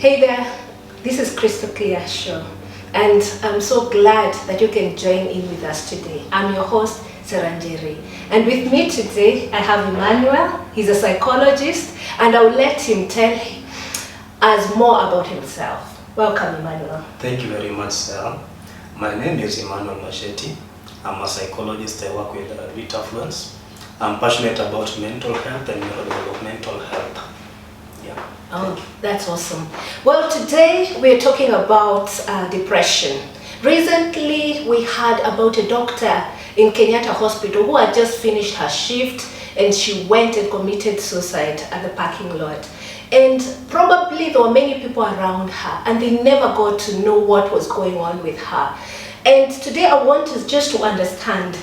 Hey there, this is Krystalkliatalk show, and I'm so glad that you can join in with us today. I'm your host, Saranjeri, and with me today I have Emmanuel. He's a psychologist, and I'll let him tell us more about himself. Welcome, Emmanuel. Thank you very much, Sarah. My name is Emmanuel Masheti. I'm a psychologist. I work with Vitafluence. I'm passionate about mental health and neurodevelopmental health. Yeah. Oh, that's awesome. Well, today we're talking about depression. Recently, we heard about a doctor in Kenyatta Hospital who had just finished her shift and she went and committed suicide at the parking lot. And probably there were many people around her and they never got to know what was going on with her. And today I want us just to understand,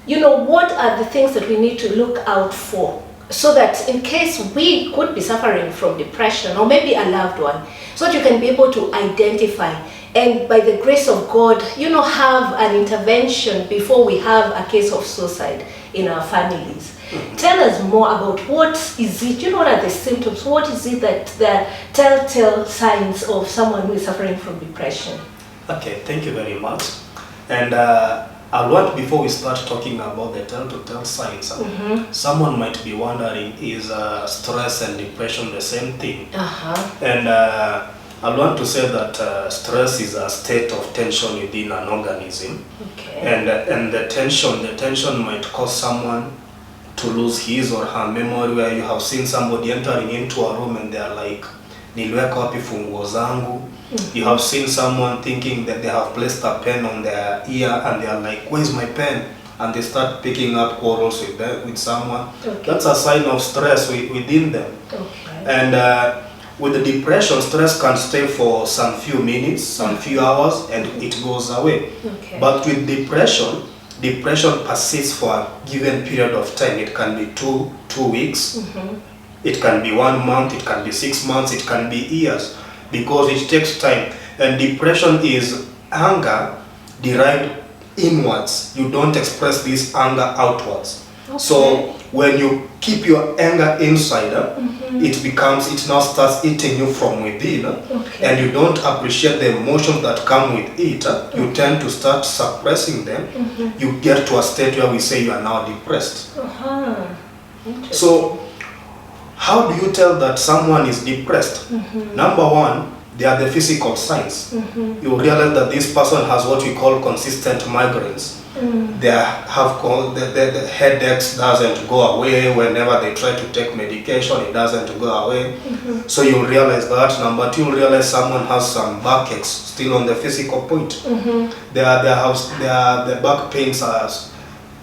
what are the things that we need to look out for, so that in case we could be suffering from depression or maybe a loved one, so that you can be able to identify and by the grace of God, have an intervention before we have a case of suicide in our families. Tell us more about what is it, what are the symptoms, what is it that the telltale signs of someone who is suffering from depression? Okay, thank you very much. And I want, before we start talking about the telltale signs, someone might be wondering, is stress and depression the same thing? And I want to say that stress is a state of tension within an organism. Okay. And the tension might cause someone to lose his or her memory, where you have seen somebody entering into a room and they are like, niliweka wapi funguo zangu? You have seen someone thinking that they have placed a pen on their ear and they are like, where's my pen? And they start picking up quarrels with someone. Okay. That's a sign of stress within them. Okay. And with the depression, stress can stay for some few minutes, some few hours, and it goes away. Okay. But with depression persists for a given period of time. It can be two weeks, it can be 1 month, it can be 6 months, it can be years, because it takes time. And depression is anger derived inwards. You don't express this anger outwards. Okay. So when you keep your anger inside, it now starts eating you from within. Okay. And you don't appreciate the emotions that come with it. You tend to start suppressing them. You get to a state where we say you are now depressed. So how do you tell that someone is depressed? Number one, they are the physical signs. You realize that this person has what we call consistent migraines. They have the headaches doesn't go away. Whenever they try to take medication, it doesn't go away. So you realize that. Number two, you realize someone has some backaches still on the physical point. The back pains are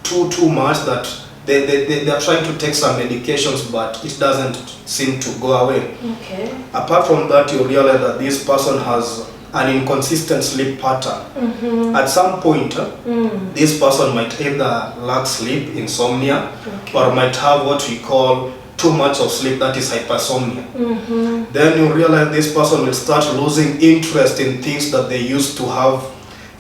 too much that they are trying to take some medications, but it doesn't seem to go away. Okay. Apart from that, you realize that this person has an inconsistent sleep pattern. At some point, this person might either lack sleep, insomnia, or might have what we call too much of sleep, that is hypersomnia. Then you realize this person will start losing interest in things that they used to have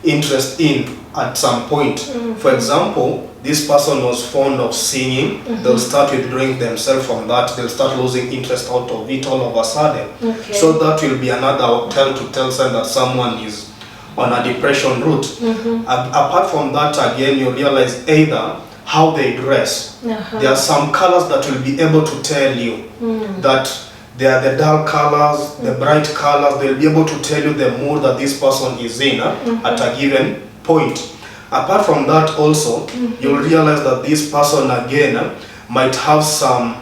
interest in at some point. For example, this person was fond of singing. They'll start withdrawing themselves from that. They'll start losing interest out of it all of a sudden. Okay. So that will be another telltale sign that someone is on a depression route. Apart from that, again, you realize either how they dress. There are some colors that will be able to tell you that they are the dull colors, the bright colors. They'll be able to tell you the mood that this person is in at a given point. Apart from that also, you'll realize that this person again might have some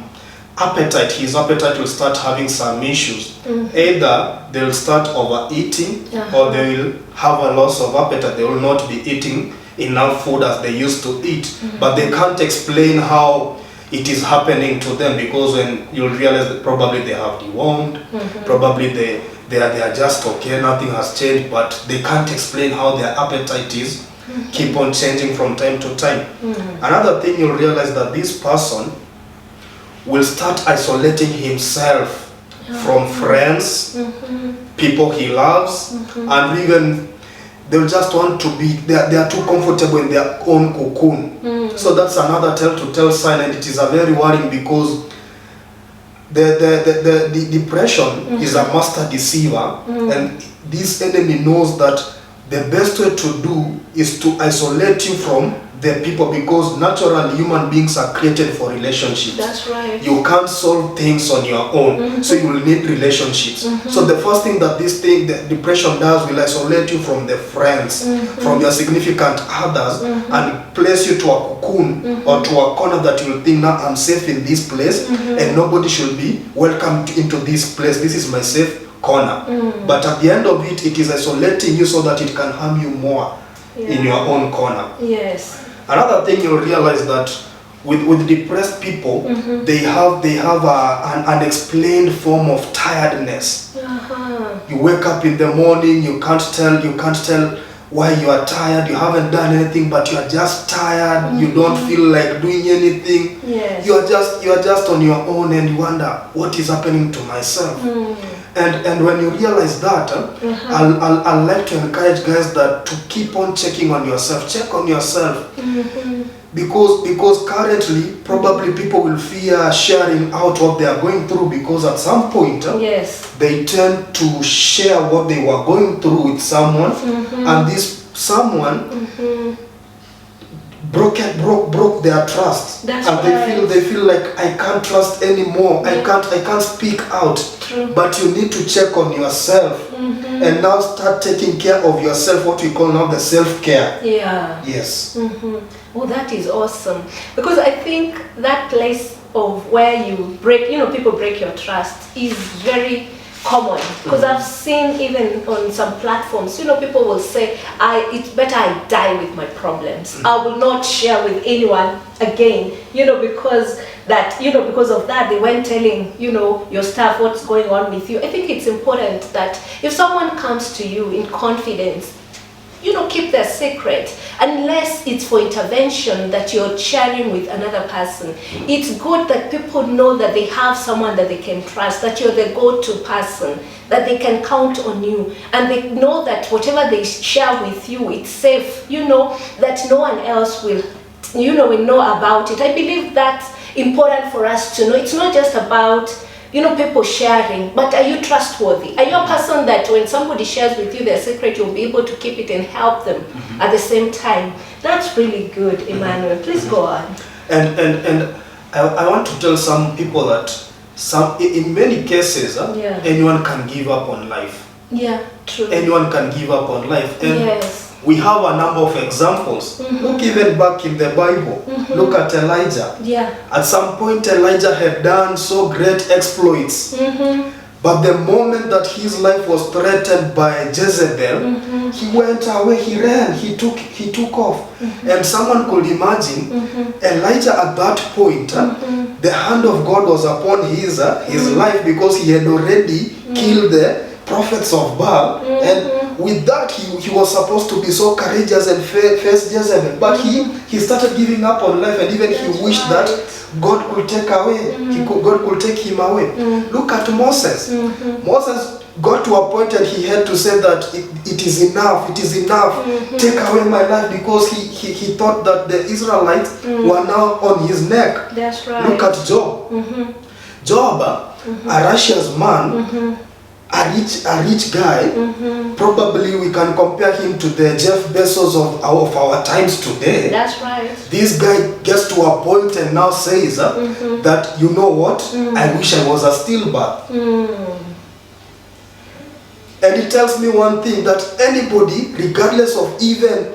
appetite. His appetite will start having some issues. Either they'll start overeating or they will have a loss of appetite. They will not be eating enough food as they used to eat. But they can't explain how it is happening to them, because when you'll realize that probably they have dewormed, probably they are just okay, nothing has changed, but they can't explain how their appetite is. Keep on changing from time to time. Another thing, you'll realize that this person will start isolating himself from friends, people he loves, and even they'll just want to be, they are too comfortable in their own cocoon. So that's another telltale sign, and it is a very worrying, because the depression is a master deceiver, and this enemy knows that the best way to do is to isolate you from the people, because naturally human beings are created for relationships. That's right. You can't solve things on your own, so you will need relationships. So the first thing that the depression does will isolate you from the friends, from your significant others, and place you to a cocoon or to a corner that you will think, now I'm safe in this place, and nobody should be welcome into this place. This is my safe corner. But at the end of it, it is isolating you so that it can harm you more in your own corner. Yes. Another thing you'll realize that with depressed people, they have an unexplained form of tiredness. You wake up in the morning, you can't tell why you are tired. You haven't done anything, but you are just tired. You don't feel like doing anything. Yes. You are just on your own, and you wonder, what is happening to myself? And when you realize that, I'd like to encourage guys that to keep on checking on yourself. Check on yourself. Because currently, probably people will fear sharing out what they are going through, because at some point, they tend to share what they were going through with someone, and this someone broke their trust. That's and they feel like, I can't trust anymore. I can't speak out. True. But you need to check on yourself and now start taking care of yourself, what we call now the self-care. Yeah. Yes. Oh, that is awesome, because I think that place of where you break, people break your trust is very common, because I've seen even on some platforms, people will say, it's better I die with my problems. I will not share with anyone again, because of that, they weren't telling, your staff what's going on with you. I think it's important that if someone comes to you in confidence, keep their secret, unless it's for intervention that you're sharing with another person. It's good that people know that they have someone that they can trust, that you're the go-to person, that they can count on you, and they know that whatever they share with you, it's safe, that no one else will know about it. I believe that's important for us to know. It's not just about people sharing, but are you trustworthy? Are you a person that when somebody shares with you their secret, you'll be able to keep it and help them at the same time? That's really good, Emmanuel. Please go on. And I want to tell some people that in many cases, anyone can give up on life. Yeah, true. Anyone can give up on life. And yes. We have a number of examples. Look even back in the Bible. Look at Elijah. Yeah. At some point, Elijah had done so great exploits. But the moment that his life was threatened by Jezebel, he went away, he ran, he took off. And someone could imagine Elijah at that point, the hand of God was upon his life, because he had already killed the prophets of Baal. And with that, he was supposed to be so courageous and face Jezebel. But he started giving up on life, and even he wished that God could take away. God could take him away. Look at Moses. Moses got to a point and he had to say that it is enough. It is enough. Take away my life, because he thought that the Israelites were now on his neck. That's right. Look at Job. Job, a righteous man, a rich guy. Probably we can compare him to the Jeff Bezos of our times today. That's right. This guy gets to a point and now says that, you know what, I wish I was a stillbirth. And it tells me one thing, that anybody, regardless of even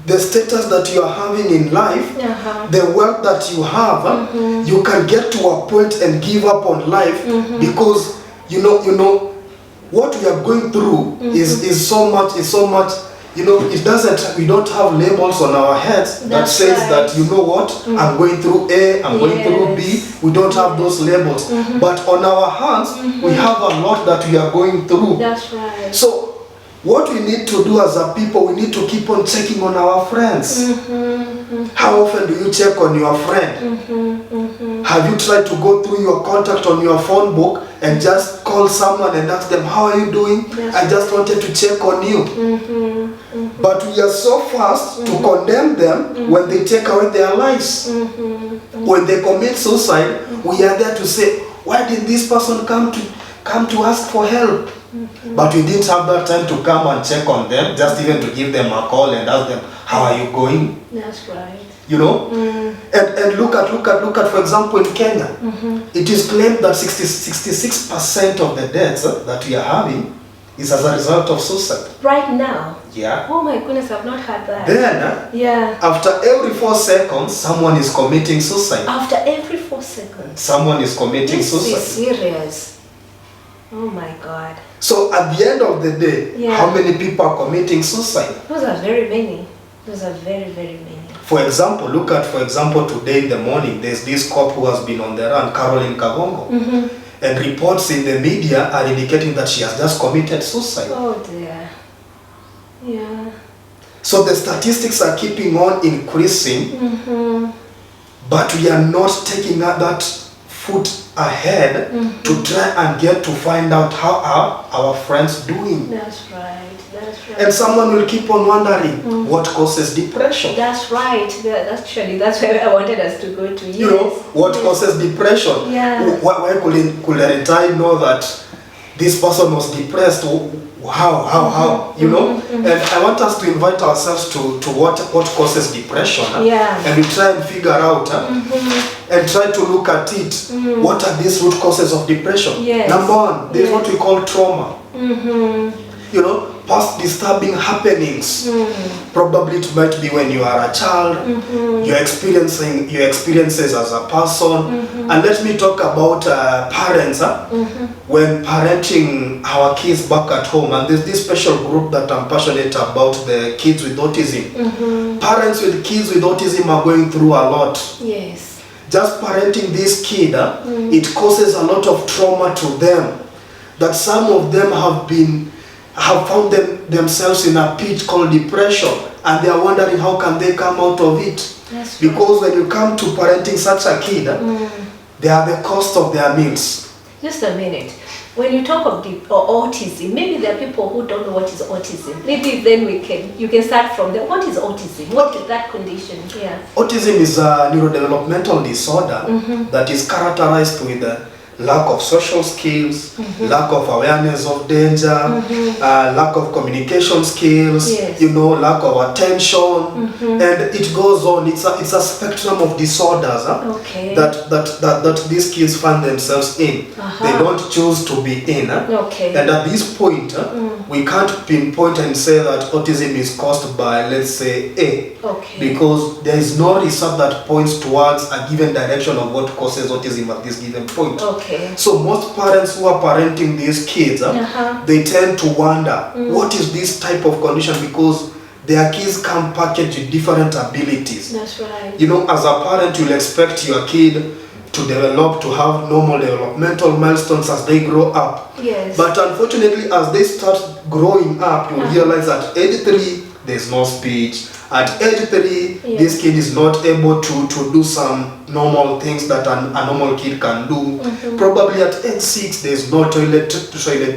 the status that you are having in life, the wealth that you have, you can get to a point and give up on life, because you know what we are going through is so much, it doesn't, we don't have labels on our heads that says that, you know what, I'm going through A, I'm going through B. We don't have those labels. But on our hands, we have a lot that we are going through. That's right. So what we need to do as a people, we need to keep on checking on our friends. How often do you check on your friend? Have you tried to go through your contact on your phone book and just call someone and ask them, how are you doing? I just wanted to check on you. But we are so fast to condemn them when they take away their lives. When they commit suicide, we are there to say, why did this person come to ask for help? But we didn't have that time to come and check on them, just even to give them a call and ask them, how are you going? That's right. You know? And look at, for example, in Kenya, it is claimed that 66% of the deaths that we are having is as a result of suicide. Right now? Yeah. Oh my goodness, I've not heard that. Then, yeah. After every 4 seconds, someone is committing suicide. After every 4 seconds? Someone is committing suicide. This is serious. Oh my God. So at the end of the day, how many people are committing suicide? Those are very many. Those are very, very many. For example, look at, today in the morning, there's this cop who has been on the run, Caroline Kagongo. And reports in the media are indicating that she has just committed suicide. Oh dear. Yeah. So the statistics are keeping on increasing, but we are not taking that foot ahead to try and get to find out how are our friends doing. That's right. That's right. And someone will keep on wondering what causes depression. That's right. Actually, that's where I wanted us to go to. Yes. You know, what causes depression? Yeah. Why could a retired know that this person was depressed? How? You know? And I want us to invite ourselves to what causes depression. And we try and figure out and try to look at it. What are these root causes of depression? Yes. Number one, there's what we call trauma. You know, past disturbing happenings. Probably it might be when you are a child, your experiences as a person. And let me talk about parents. When parenting our kids back at home, and there's this special group that I'm passionate about, the kids with autism. Parents with kids with autism are going through a lot. Yes. Just parenting this kid, it causes a lot of trauma to them. That some of them have found themselves in a pit called depression, and they are wondering how can they come out of it. That's because when you come to parenting such a kid, they are the cost of their meals. Just a minute. When you talk of autism, maybe there are people who don't know what is autism. Maybe then you can start from there. What is autism? What is that condition? Yeah. Autism is a neurodevelopmental disorder that is characterized with lack of social skills, lack of awareness of danger, lack of communication skills, you know, lack of attention, and it goes on. It's a spectrum of disorders that these kids find themselves in. They don't choose to be in. And at this point, we can't pinpoint and say that autism is caused by, let's say, A, because there is no research that points towards a given direction of what causes autism at this given point. So most parents who are parenting these kids, they tend to wonder, what is this type of condition? Because their kids come packaged with different abilities. That's right. You know, as a parent, you'll expect your kid to develop, to have normal developmental milestones as they grow up. Yes. But unfortunately, as they start growing up, you realize at age 3, there's no speech. At age 3, this kid is not able to do some normal things that a normal kid can do. Probably at age 6, there's no toilet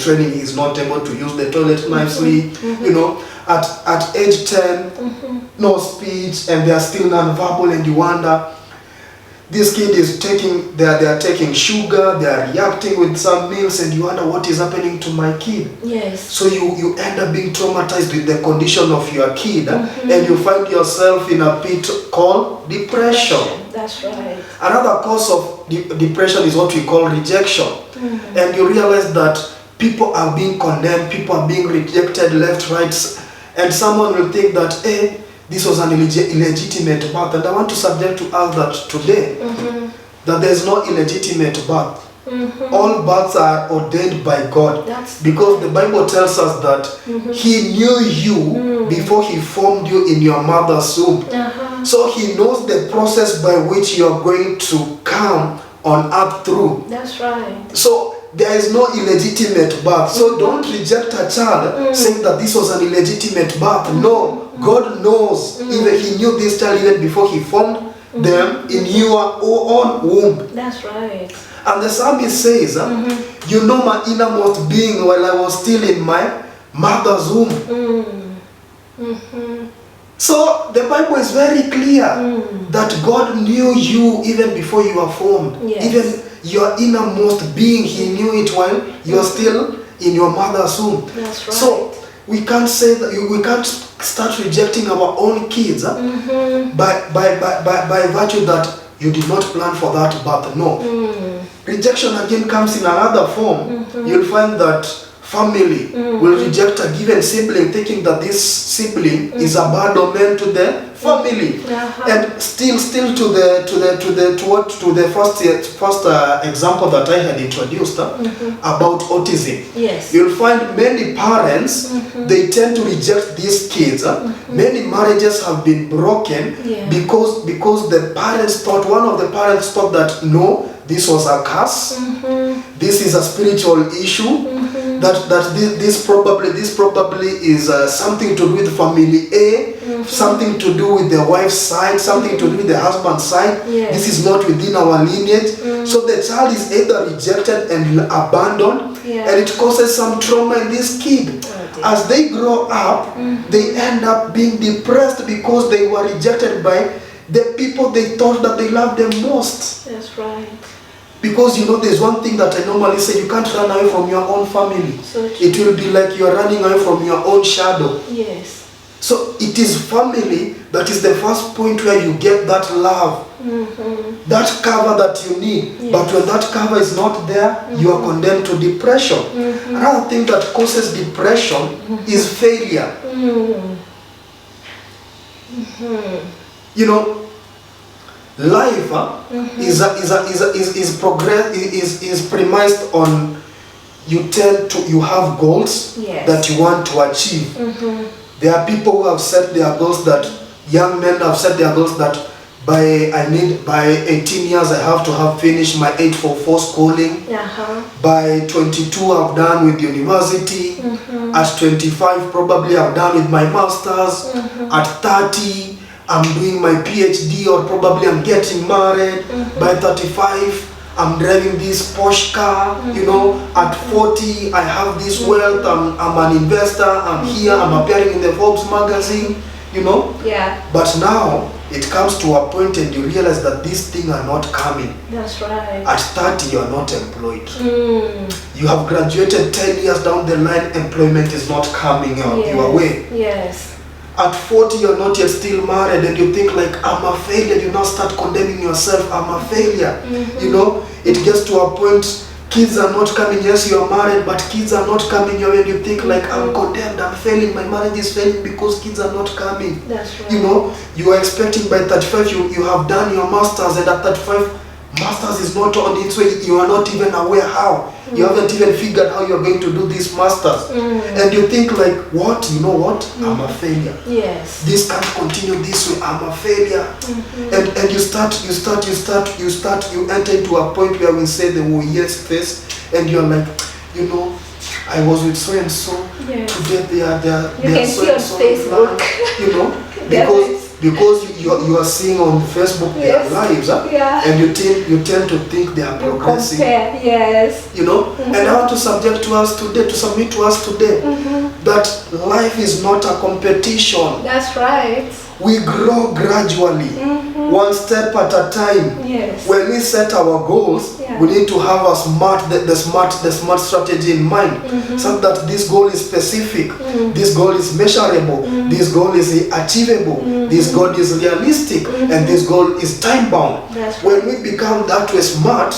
training. He's not able to use the toilet nicely. You know, at age 10, no speech, and they are still non-verbal, and you wonder, this kid is they are taking sugar, they are reacting with some meals, and you wonder what is happening to my kid. Yes. So you end up being traumatized with the condition of your kid, and you find yourself in a pit called depression. That's right. Another cause of depression is what we call rejection. And you realize that people are being condemned, people are being rejected left, right, and someone will think that, hey, this was an illegitimate birth. And I want to subject to us that today, that there is no illegitimate birth. All births are ordained by God. Because the Bible tells us that He knew you before He formed you in your mother's womb. So He knows the process by which you are going to come on earth through. That's right. So there is no illegitimate birth. So don't reject a child saying that this was an illegitimate birth. No. God knows. Even He knew this child even before He formed them in your own womb. That's right. And the psalmist says, you know my innermost being while I was still in my mother's womb. So the Bible is very clear that God knew you even before you were formed. Yes. your innermost being. He knew it when you're still in your mother's womb. That's right. So we can't say that we can't start rejecting our own kids by virtue that you did not plan for that birth. No. Rejection again comes in another form. You'll find that family will reject a given sibling, thinking that this sibling is a bad omen to the family. And still to the first example that I had introduced about autism. Yes. You'll find many parents they tend to reject these kids. Many marriages have been broken because the parents thought, one of the parents thought that no, this was a curse. This is a spiritual issue. That this probably is something to do with family A, something to do with the wife's side, something to do with the husband's side. This is not within our lineage. So the child is either rejected and abandoned, and it causes some trauma in this kid. As they grow up, they end up being depressed because they were rejected by the people they thought that they loved them most. That's right. Because there's one thing that I normally say, you can't run away from your own family. So it will be like you're running away from your own shadow. Yes. So it is family that is the first point where you get that love, that cover that you need. But when that cover is not there, you are condemned to depression. Another thing that causes depression is failure. Life is premised on you have goals that you want to achieve. There are people who have set their goals, that young men have set their goals that by 18 years I have to have finished my 844 schooling. By 22 I've done with university. At 25 probably I've done with my masters. At 30 I'm doing my PhD, or probably I'm getting married. By 35, I'm driving this Porsche car. At 40, I have this wealth. I'm an investor. I'm here. I'm appearing in the Forbes magazine. But now it comes to a point, and you realize that these things are not coming. That's right. At 30, you are not employed. You have graduated 10 years down the line. Employment is not coming your way. Yes. At 40, you're not yet still married, and you think like, I'm a failure. You now start condemning yourself. I'm a failure. It gets to a point, kids are not coming. Yes, you're married, but kids are not coming your way, and you think like, I'm condemned, I'm failing, my marriage is failing because kids are not coming. That's right. You are expecting by 35, you have done your masters, and at 35, masters is not on its way. You are not even aware how. You haven't even figured how you're going to do this masters. And you think like, what? You know what? I'm a failure. Yes. This can't continue this way. I'm a failure. And you enter into a point where we say the yes face, and you're like, I was with so and so. Today they are you can see on Facebook. Because you are seeing on Facebook their lives, and you tend to think they are progressing. Yes. And I want to submit to us today that life is not a competition. That's right. We grow gradually, one step at a time. Yes. When we set our goals, we need to have the smart strategy in mind, so that this goal is specific, this goal is measurable, this goal is achievable, this goal is realistic, and this goal is time bound. Right. When we become that way smart,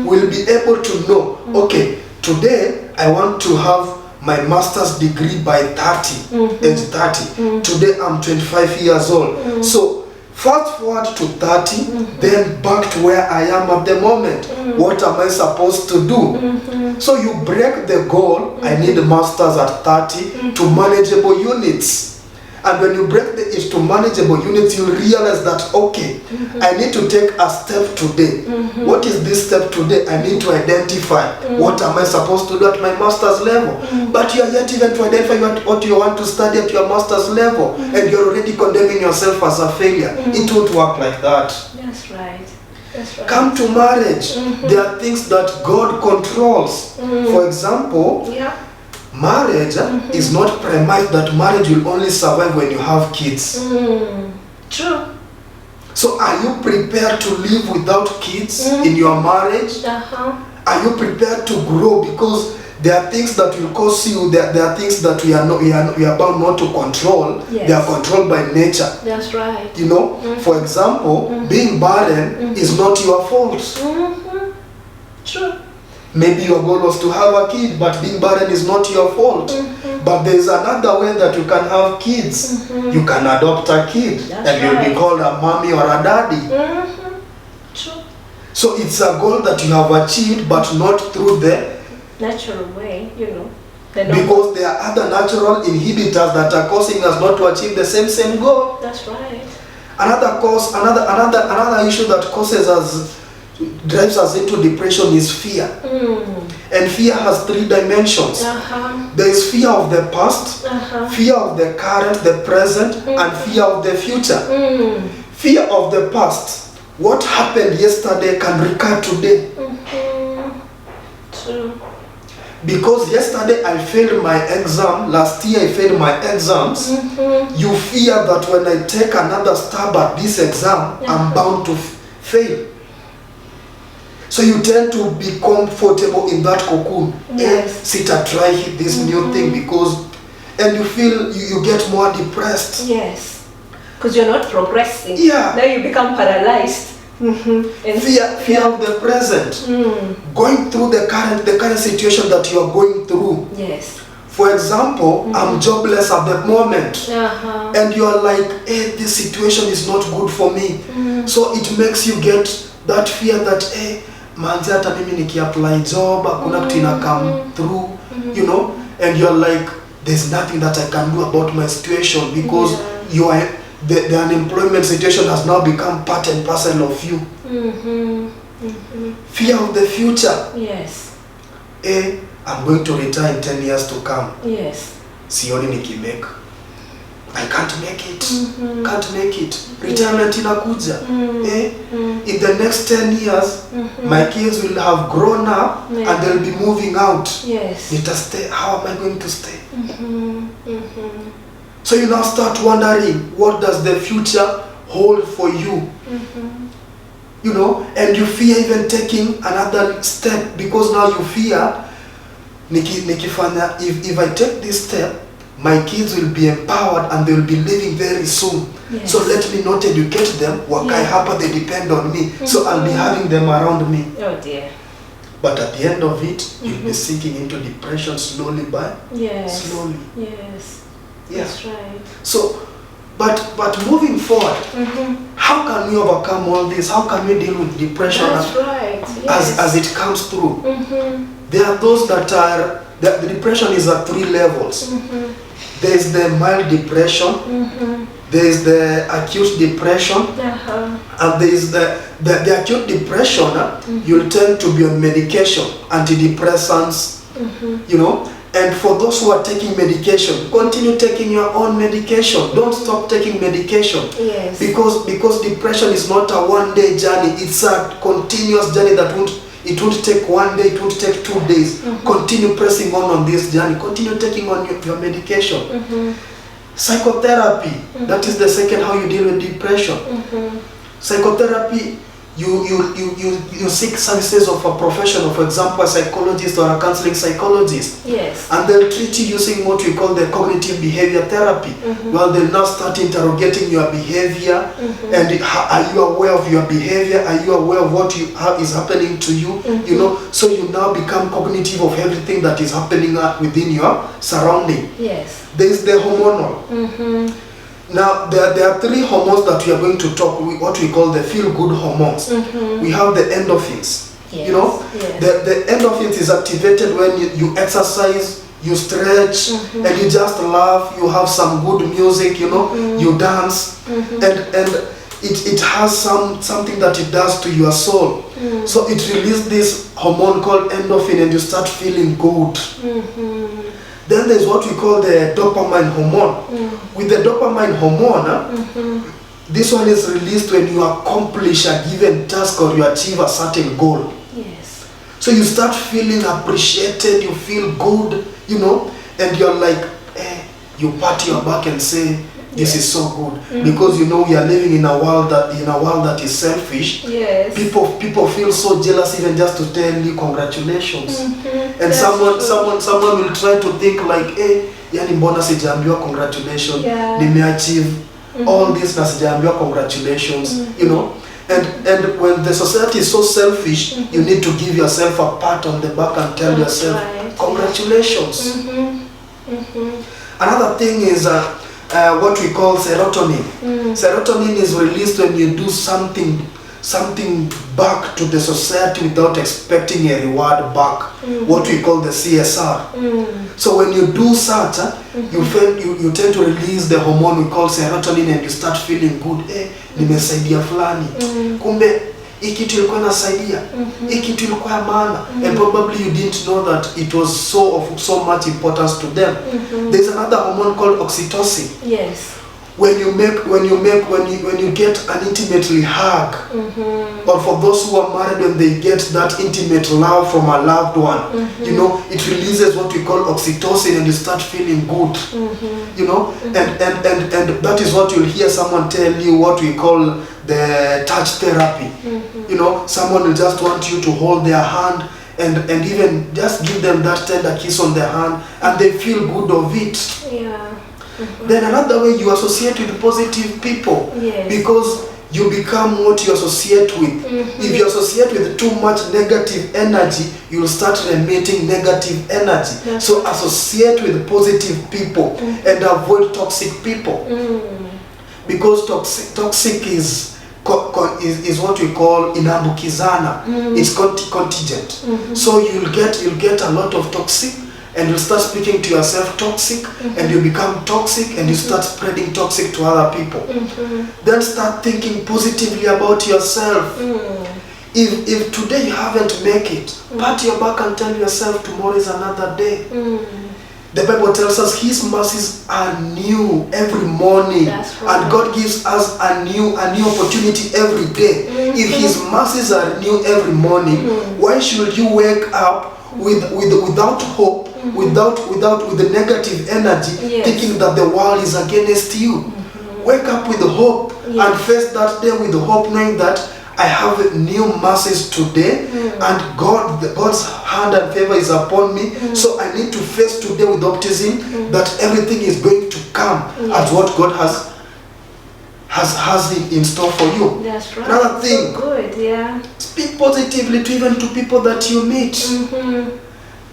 we'll be able to know, okay, today I want to have my master's degree by 30, age 30. Today I'm 25 years old. So fast forward to 30, then back to where I am at the moment. What am I supposed to do? So you break the goal, I need a master's at 30 to manageable units. And when you break it to manageable units, you realize that, okay, I need to take a step today. What is this step today? I need to identify what am I supposed to do at my master's level. But you are yet even to identify what you want to study at your master's level, and you're already condemning yourself as a failure. It won't work like that. That's right. That's right. Come to marriage. There are things that God controls. For example, marriage is not premised that marriage will only survive when you have kids. True. So are you prepared to live without kids in your marriage? Are you prepared to grow? Because there are things that will cause you, there are things that we are bound not to control. Yes. They are controlled by nature. That's right. You know, for example, being barren is not your fault. True. Maybe your goal was to have a kid, but being barren is not your fault. But there's another way that you can have kids. You can adopt a kid. That's and you'll be called a mommy or a daddy. True. So it's a goal that you have achieved, but not through the natural way, you know. Because there are other natural inhibitors that are causing us not to achieve the same goal. That's right. Another issue that drives us into depression is fear. And fear has 3 dimensions. There is fear of the past, fear of the current, the present, and fear of the future. Fear of the past. What happened yesterday can recur today. True. Because yesterday I failed my exam, last year I failed my exams, you fear that when I take another stab at this exam, I'm bound to fail. So you tend to be comfortable in that cocoon. Yes. Sit and try this new thing and you feel you get more depressed. Yes. Because you're not progressing. Yeah. Now you become paralyzed. And fear of the present. Going through the current situation that you are going through. Yes. For example, I'm jobless at the moment. And you're like, hey, this situation is not good for me. So it makes you get that fear that, hey, manzi hata mimi niki-apply job, hakuna kitu ina come through, you know, and you're like, there's nothing that I can do about my situation because the unemployment situation has now become part and parcel of you. Fear of the future. Yes. I'm going to retire in 10 years to come. Yes. Sioni nikimake. I can't make it. Can't make it. Retirement inakuja. In the next 10 years, my kids will have grown up and they'll be moving out. Yes. Stay. How am I going to stay? So you now start wondering, what does the future hold for you? You know, and you fear even taking another step because now you fear, if I take this step, my kids will be empowered and they will be living very soon. Yes. So let me not educate them. Wakai hapa, they depend on me. So I'll be having them around me. Oh dear. But at the end of it, you'll be sinking into depression slowly slowly. Yes. Yeah. That's right. So, but moving forward, how can we overcome all this? How can we deal with depression as it comes through? There are those that are, the depression is at 3 levels. There is the mild depression, there is the acute depression, and there is the acute depression. You'll tend to be on medication, antidepressants, you know. And for those who are taking medication, continue taking your own medication. Don't stop taking medication. Yes. Because depression is not a one-day journey. It's a continuous journey that won't take 1 day, it won't take 2 days. Continue pressing on this journey. Continue taking on your medication. Psychotherapy. That is the second how you deal with depression. Psychotherapy, you seek services of a professional, for example, a psychologist or a counseling psychologist. Yes. And they'll treat you using what we call the cognitive behavior therapy. Well, they'll now start interrogating your behavior. And are you aware of your behavior? Are you aware of what is happening to you? You know, so you now become cognitive of everything that is happening within your surrounding. Yes. There is the hormonal. Now, there are 3 hormones that we are going to talk, what we call the feel-good hormones. We have the endorphins. Yes. You know, the endorphins is activated when you exercise, you stretch, and you just laugh, you have some good music, you know, you dance, and it has something that it does to your soul. So it releases this hormone called endorphin and you start feeling good. Then there's what we call the dopamine hormone. With the dopamine hormone, this one is released when you accomplish a given task or you achieve a certain goal. Yes. So you start feeling appreciated, you feel good, you know, and you're like, you pat your back and say, This is so good because you know we are living in a world that is selfish. Yes. People feel so jealous even just to tell you congratulations. And someone will try to think like, hey, yani mbona sijaambiwa congratulations, nimeachieve all this na sijaambiwa congratulations, you know. And when the society is so selfish, you need to give yourself a pat on the back and tell yourself congratulations. Another thing is what we call serotonin. Serotonin is released when you do something back to the society without expecting a reward back. What we call the CSR. So when you do such, you tend to release the hormone we call serotonin, and you start feeling good. Nimesaidia fulani. Kumbe hii kitu ilikuwa inasaidia. Hii kitu ilikuwa ya maana. And probably you didn't know that it was of so much importance to them. There's another hormone called oxytocin. Yes. When you get an intimately hug, or for those who are married, when they get that intimate love from a loved one, you know, it releases what we call oxytocin, and you start feeling good, you know, and that is what you'll hear someone tell you, what we call the touch therapy. You know, someone will just want you to hold their hand and even just give them that tender kiss on their hand, and they feel good of it. Yeah. Then another way, you associate with positive people, because you become what you associate with. If you associate with too much negative energy, you'll start emitting negative energy. So associate with positive people and avoid toxic people, because toxic is what we call inambukizana. It's contingent. So you'll get a lot of toxic, and you start speaking to yourself toxic, and you become toxic, and you start spreading toxic to other people. Then start thinking positively about yourself. If today you haven't make it, pat your back and tell yourself tomorrow is another day. The Bible tells us His mercies are new every morning. That's right. And God gives us a new opportunity every day. If His mercies are new every morning, why should you wake up without hope, with the negative energy, thinking that the world is against you? Wake up with hope and face that day with hope, knowing that I have new mercies today, and God's hand and favor is upon me. So I need to face today with optimism that everything is going to come as what God has in store for you. That's right. Another thing, so good, speak positively even to people that you meet.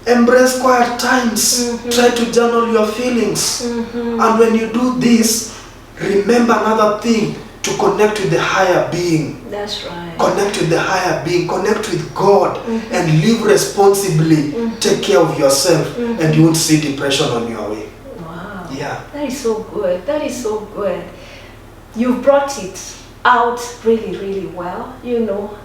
Embrace quiet times. Try to journal your feelings. And when you do this, remember another thing, to connect with the higher being. That's right. Connect with the higher being. Connect with God and live responsibly. Take care of yourself, and you won't see depression on your way. Wow. Yeah. That is so good. That is so good. You brought it out really, really well. You know,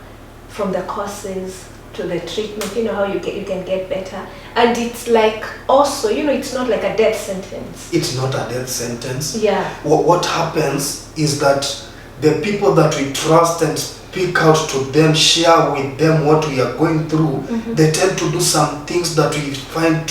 from the courses to the treatment, you know how you can get better. And it's like also, you know, it's not like a death sentence. It's not a death sentence. Yeah. What happens is that the people that we trust and speak out to them, share with them what we are going through, they tend to do some things that we find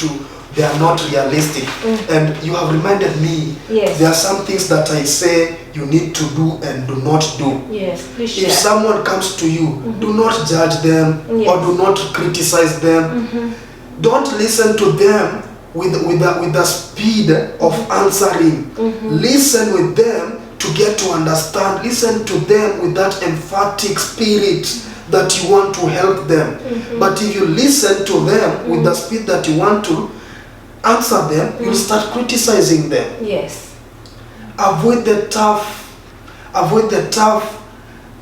they are not realistic. And you have reminded me, there are some things that I say you need to do and do not do. Yes, please share. If someone comes to you, do not judge them or do not criticize them. Don't listen to them with the speed of answering. Listen with them to get to understand. Listen to them with that emphatic spirit that you want to help them. But if you listen to them with the speed that you want to answer them, you'll start criticizing them. Yes. Avoid the tough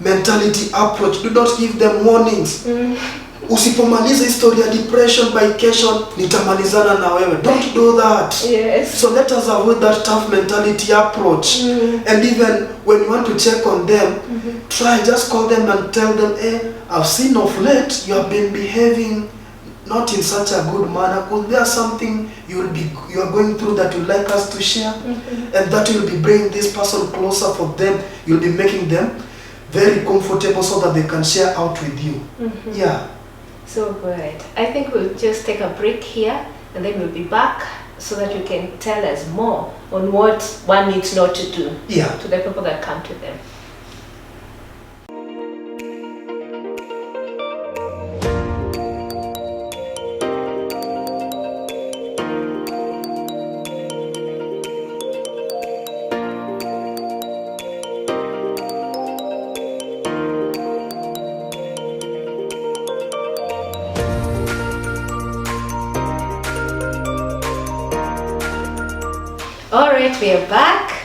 mentality approach. Do not give them warnings. Usipomaliza history ya depression by kesho nitamalizana na wewe. Don't do that. Yes. So let us avoid that tough mentality approach. And even when you want to check on them, try just call them and tell them, hey, I've seen of late you have been behaving not in such a good manner. Could there something you are going through that you'd like us to share? And that will be bringing this person closer for them. You'll be making them very comfortable so that they can share out with you. Yeah. So good. I think we'll just take a break here, and then we'll be back so that you can tell us more on what one needs not to do to the people that come to them. All right, we are back.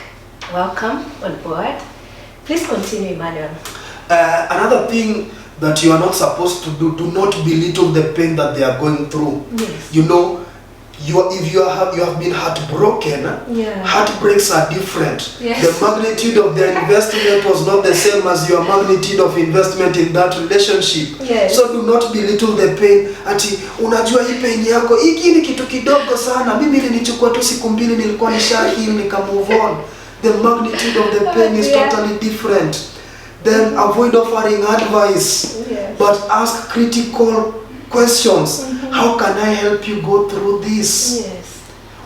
Welcome on board. Please continue, Emmanuel. Another thing that you are not supposed to do not belittle the pain that they are going through. Yes. You know, if you have been heartbroken, heartbreaks are different. Yes. The magnitude of their investment was not the same as your magnitude of investment in that relationship. Yes. So do not belittle the pain. Ati unajua hii pain yako hiki ni kitu kidogo sana. Mimi nilichukua tu siku mbili nilikuwa heal nika move on. The magnitude of the pain is totally different. Then avoid offering advice, but ask critical questions. How can I help you go through this? Yes.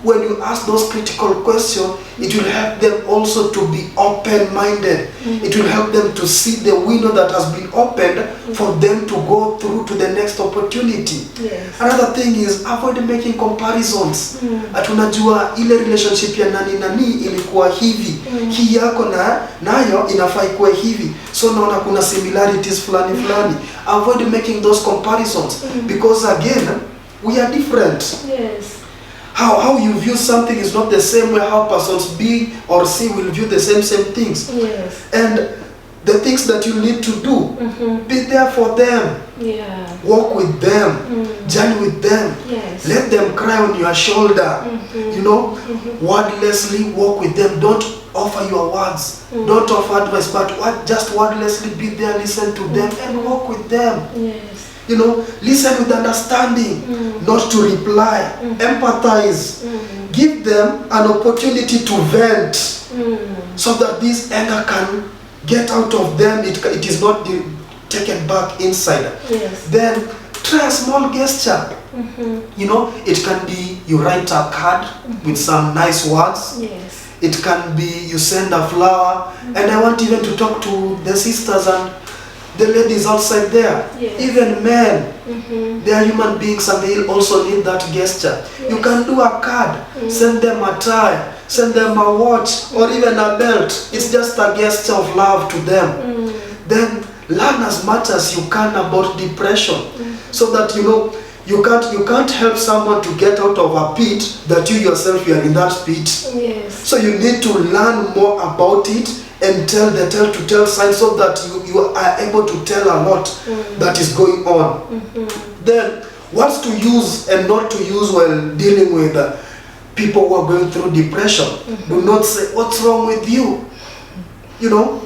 When you ask those critical questions, it will help them also to be open-minded. It will help them to see the window that has been opened for them to go through to the next opportunity. Yes. Another thing is avoid making comparisons. Atunajua ile relationship ya nani ilikuwa hivi. Hii yako nayo inafaa ikuwe hivi. So naona kuna similarities fulani. Avoid making those comparisons because again, we are different. Yes. How you view something is not the same way how persons B or C will view the same things. Yes. And the things that you need to do, be there for them. Yeah. Walk with them. Journey with them. Yes. Let them cry on your shoulder. You know, wordlessly walk with them. Don't offer your words. Don't offer advice, but just wordlessly be there, listen to them and walk with them. Yes. You know, listen with understanding, not to reply. Empathize. Give them an opportunity to vent so that this anger can get out of them. It is not taken back inside. Yes. Then try a small gesture. You know, it can be you write a card with some nice words. Yes. It can be you send a flower. And I want even to talk to the sisters and the ladies outside there. Yes. Even men, they are human beings and they also need that gesture. Yes. You can do a card, send them a tie, send them a watch or even a belt. It's just a gesture of love to them. Then learn as much as you can about depression so that you know you can't help someone to get out of a pit that you yourself you are in that pit. Yes. So you need to learn more about it and tell the tell signs so that you are able to tell a lot that is going on. Then what to use and not to use while dealing with people who are going through depression. Do not say, what's wrong with you? You know,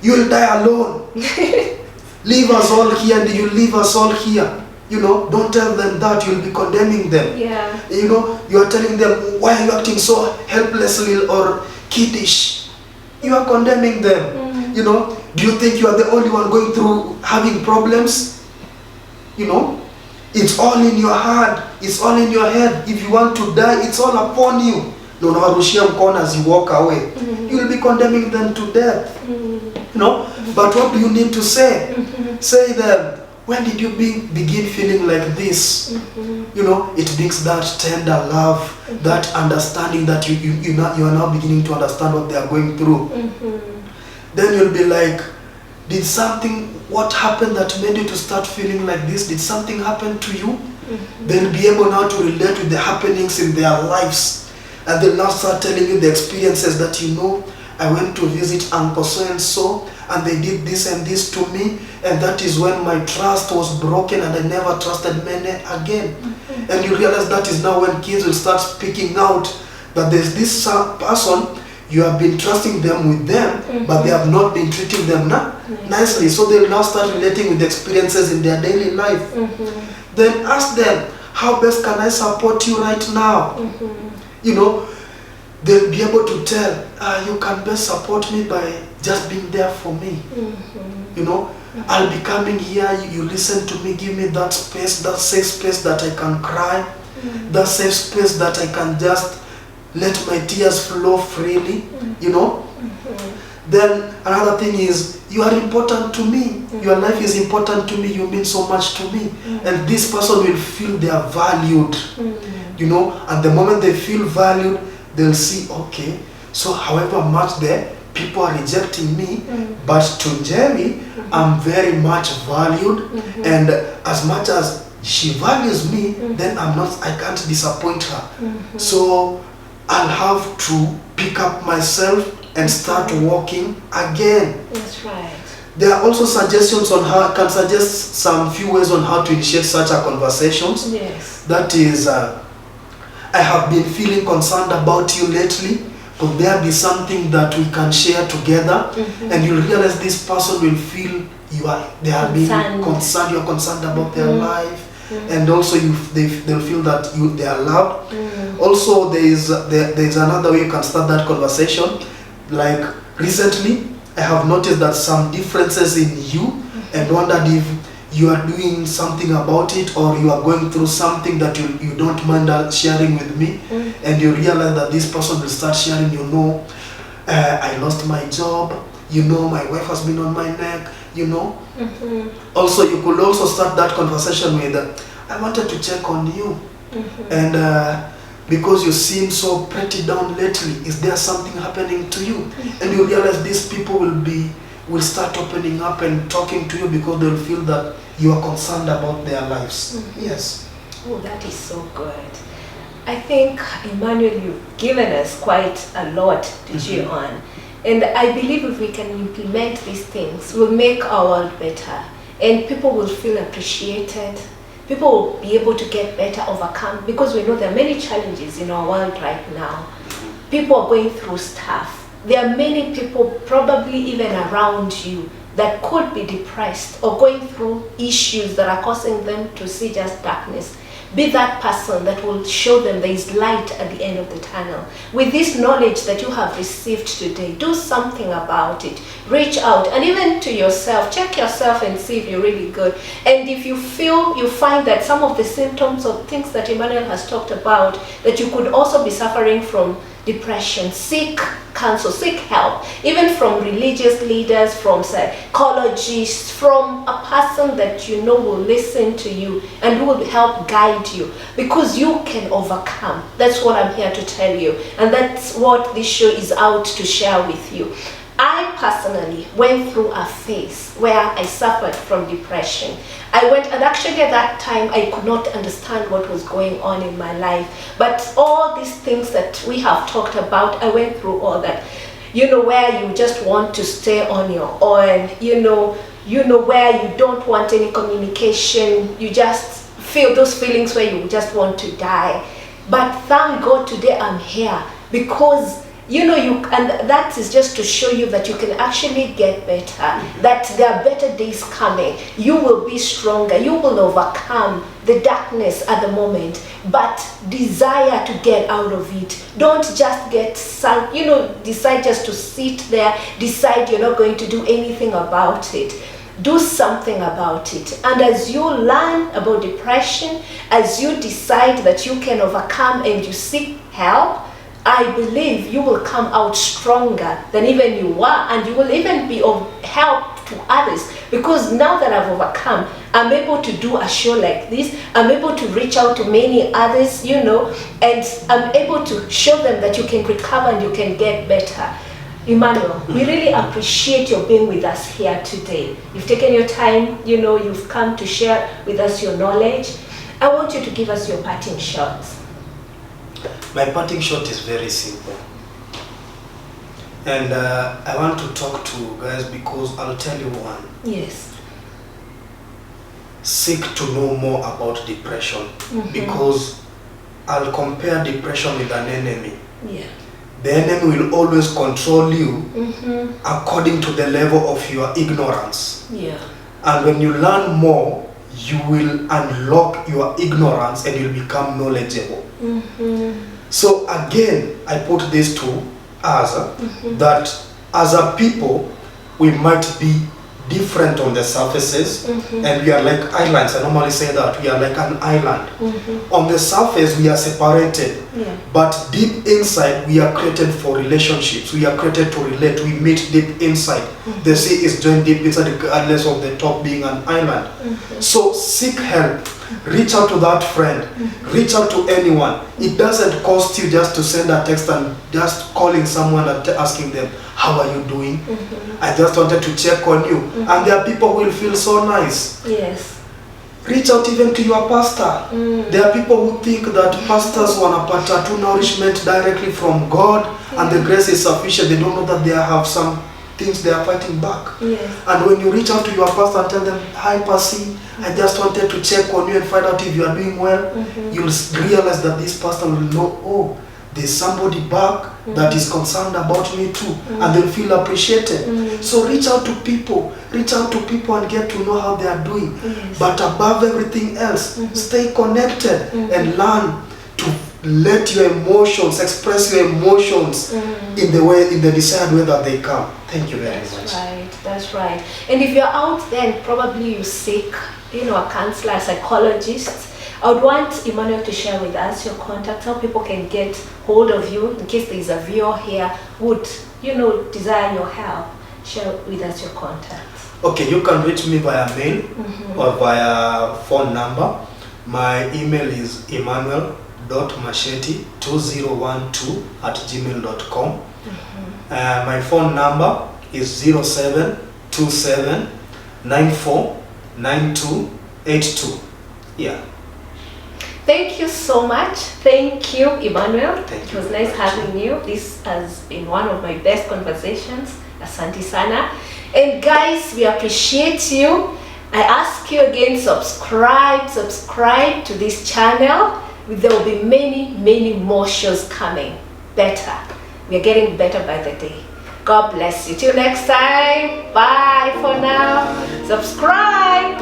you'll die alone. Leave us all here and you leave us all here. You know, don't tell them that, you'll be condemning them. Yeah. You know, you're telling them, why are you acting so helplessly or kiddish? You are condemning them. You know, do you think you are the only one going through having problems? You know, it's all in your heart, it's all in your head. If you want to die, it's all upon you. No, as you walk away. You will be condemning them to death. You know, but what do you need to say? Say them, when did you begin feeling like this? You know, it brings that tender love, that understanding that you are now beginning to understand what they are going through. Then you'll be like, what happened that made you to start feeling like this? Did something happen to you? They'll be able now to relate with the happenings in their lives. And they'll now start telling you the experiences that you know, I went to visit Uncle so-and-so, and they did this and this to me, and that is when my trust was broken and I never trusted men again. And you realize that is now when kids will start speaking out that there's this person, you have been trusting them with them, but they have not been treating them nicely. So they'll now start relating with the experiences in their daily life. Then ask them, how best can I support you right now? You know, they'll be able to tell, you can best support me by just being there for me. You know, I'll be coming here, you listen to me, give me that space, that safe space that I can cry. that safe space that I can just let my tears flow freely, you know. Then another thing is, you are important to me. Your life is important to me. You mean so much to me. And this person will feel they are valued, you know. And the moment they feel valued, they'll see, okay, so however much the people are rejecting me, but to Jerry, I'm very much valued. And as much as she values me, then I can't disappoint her. So I'll have to pick up myself and start walking again. That's right. There are also suggestions on how I can suggest some few ways on how to initiate such a conversations. Yes. That is, I have been feeling concerned about you lately. Could there be something that we can share together? And you'll realize this person will feel they are being concerned. You're concerned about their life. And also they'll feel that they are loved. Also, there is another way you can start that conversation. Like recently, I have noticed that some differences in you, and wondered if you are doing something about it, or you are going through something that you don't mind sharing with me. And you realize that this person will start sharing, you know, I lost my job, you know, my wife has been on my neck, you know. Also, you could also start that conversation with, I wanted to check on you. And because you seem so pretty down lately, is there something happening to you? And you realize these people will start opening up and talking to you because they'll feel that you are concerned about their lives. Yes. Oh, that is so good. I think, Emmanuel, you've given us quite a lot to chew on. And I believe if we can implement these things, we'll make our world better. And people will feel appreciated. People will be able to get better, overcome, because we know there are many challenges in our world right now. People are going through stuff. There are many people, probably even around you, that could be depressed or going through issues that are causing them to see just darkness. Be that person that will show them there is light at the end of the tunnel. With this knowledge that you have received today, do something about it. Reach out, and even to yourself, check yourself and see if you're really good. And if you find that some of the symptoms or things that Emmanuel has talked about, that you could also be suffering from depression, seek counsel, seek help, even from religious leaders, from psychologists, from a person that you know will listen to you and will help guide you, because you can overcome. That's what I'm here to tell you, and that's what this show is out to share with you. I personally went through a phase where I suffered from depression. And actually at that time I could not understand what was going on in my life. But all these things that we have talked about, I went through all that. You know, where you just want to stay on your own, you know where you don't want any communication, you just feel those feelings where you just want to die. But thank God today I'm here, because and that is just to show you that you can actually get better, that there are better days coming. You will be stronger, you will overcome the darkness at the moment, but desire to get out of it. Don't just decide just to sit there, decide you're not going to do anything about it. Do something about it. And as you learn about depression, as you decide that you can overcome and you seek help, I believe you will come out stronger than even you were, and you will even be of help to others, because now that I've overcome, I'm able to do a show like this. I'm able to reach out to many others, and I'm able to show them that you can recover and you can get better. Emmanuel, we really appreciate your being with us here today. You've taken your time, you've come to share with us your knowledge. I want you to give us your parting shots. My parting shot is very simple, and I want to talk to you guys because I'll tell you one. Yes. Seek to know more about depression, because I'll compare depression with an enemy. Yeah. The enemy will always control you according to the level of your ignorance. Yeah. And when you learn more, you will unlock your ignorance and you'll become knowledgeable. So again, I put this to us that as a people, we might be different on the surfaces, and we are like islands. I normally say that we are like an island. On the surface we are separated, but deep inside we are created for relationships. We are created to relate. We meet deep inside. The sea is joined deep inside, regardless of the top being an island. So seek help. Reach out to that friend. Reach out to anyone. It doesn't cost you just to send a text and just calling someone and asking them, how are you doing? I just wanted to check on you. And there are people who will feel so nice. Yes. Reach out even to your pastor. There are people who think that pastors wanapata to nourishment directly from God and the grace is sufficient. They don't know that they have some things they are fighting back. Yes. And when you reach out to your pastor and tell them, hi Percy, I just wanted to check on you and find out if you are doing well, you'll realize that this pastor will know, oh, there's somebody back that is concerned about me too, and they'll feel appreciated. So reach out to people and get to know how they are doing. But above everything else, stay connected and learn to let your emotions, express your emotions in the desired way that they come. Thank you very much. That's right. And if you're out there and probably you seek, a counselor, a psychologist, I would want Emmanuel to share with us your contact, how people can get hold of you in case there is a viewer here who would, desire your help. Share with us your contact. Okay, you can reach me via mail or via phone number. My email is emmanuel.machete2012@gmail.com. My phone number is 0727949282. Yeah. Thank you so much. Thank you, Emmanuel. Thank you. It was nice having you. This has been one of my best conversations. Asante sana. And guys, we appreciate you. I ask you again, subscribe to this channel. There will be many more shows coming. Better. We are getting better by the day. God bless you. Till next time. Bye for now. Subscribe.